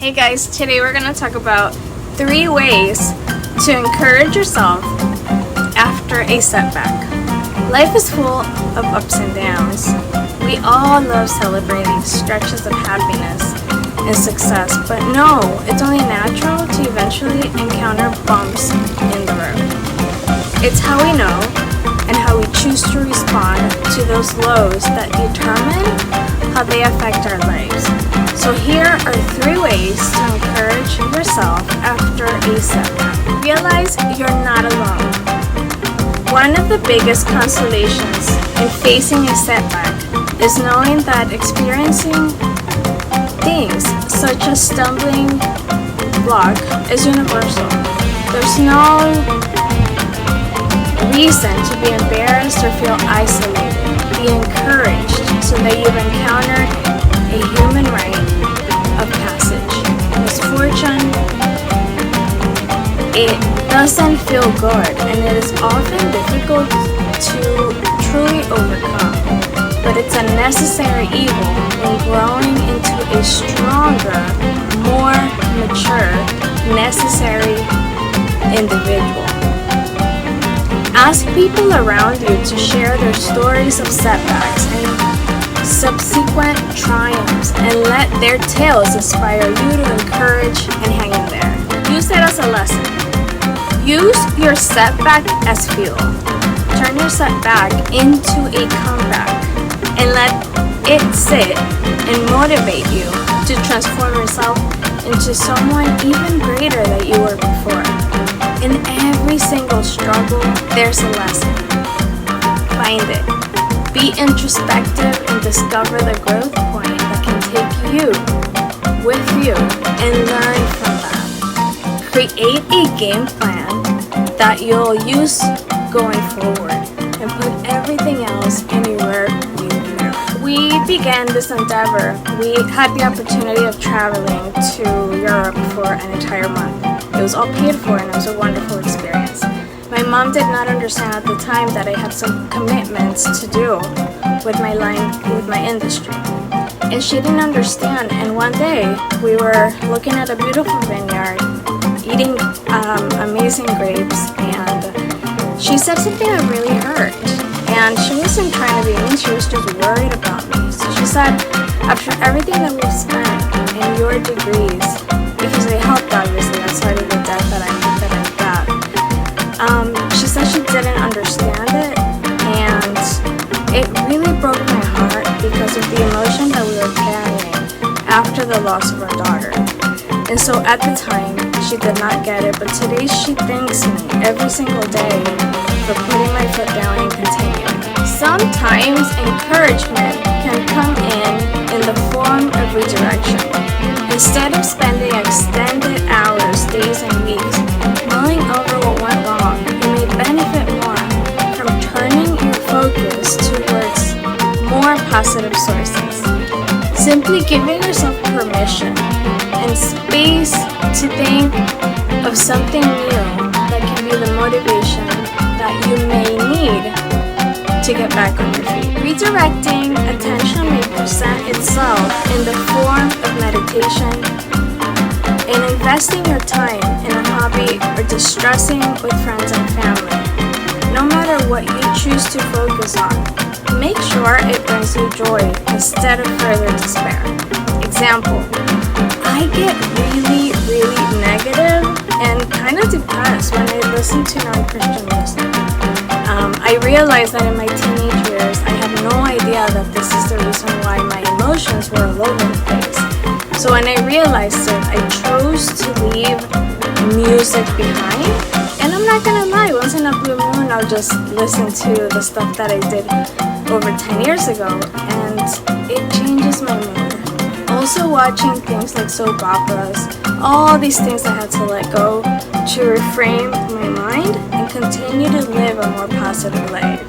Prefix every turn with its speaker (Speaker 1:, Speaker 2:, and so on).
Speaker 1: Hey guys, today we're going to talk about 3 ways to encourage yourself after a setback. Life is full of ups and downs. We all love celebrating stretches of happiness and success, but no, it's only natural to eventually encounter bumps in the road. It's how we know and how we choose to respond to those lows that determine how they affect our lives. So here are 3 ways to encourage yourself after a setback. Realize you're not alone. One of the biggest consolations in facing a setback is knowing that experiencing things such as stumbling block is universal. There's no reason to be embarrassed or feel isolated. Be encouraged so that you've encountered a human rite of passage. Misfortune, it doesn't feel good and it is often difficult to truly overcome, but it's a necessary evil in growing into a stronger, more mature, necessary individual. Ask people around you to share their stories of setbacks and subsequent triumphs and let their tales inspire you to encourage and hang in there. Use it as a lesson. Use your setback as fuel. Turn your setback into a comeback and let it sit and motivate you to transform yourself into someone even greater than you were before. In every single struggle, there's a lesson. Find it. Be introspective and discover the growth point that can take you with you and learn from that. Create a game plan that you'll use going forward and put everything else in your rearview mirror. We began this endeavor. We had the opportunity of traveling to Europe for an entire month. It was all paid for and it was a wonderful experience. My mom did not understand at the time that I had some commitments to do with my industry. And she didn't understand. And one day we were looking at a beautiful vineyard, eating amazing grapes, and she said something that really hurt. And she wasn't trying to be mean, she was just worried about me. So she said, after everything that we've spent in your degrees, because they helped obviously outside of the debt that I got, she said she didn't understand it, and it really broke my heart because of the emotion that we were carrying after the loss of our daughter. And so at the time, she did not get it, but today she thanks me every single day for putting my foot down and continuing. Sometimes encouragement can come in the form of redirection. Instead of spending extended hours, days, and weeks mulling over what went wrong, you may benefit more from turning your focus towards more positive sources. Simply giving yourself permission and space to think of something new that can be the motivation that you may need to get back on your feet. Redirecting attention may present itself in the form of meditation, in investing your time in a hobby, or distressing with friends and family. No matter what you choose to focus on, make sure it brings you joy instead of further despair. Example, I get really negative and kind of depressed when I listen to non-Christian music. I realized that in my teenage years, I had no idea that this is the reason why my emotions were all over the place. So when I realized it, I chose to leave music behind. And I'm not gonna lie, once in a blue moon, I'll just listen to the stuff that I did over 10 years ago, and it changes my mood. Also watching things like soap operas, all these things I had to let go to reframe my mind and continue to live a more positive life.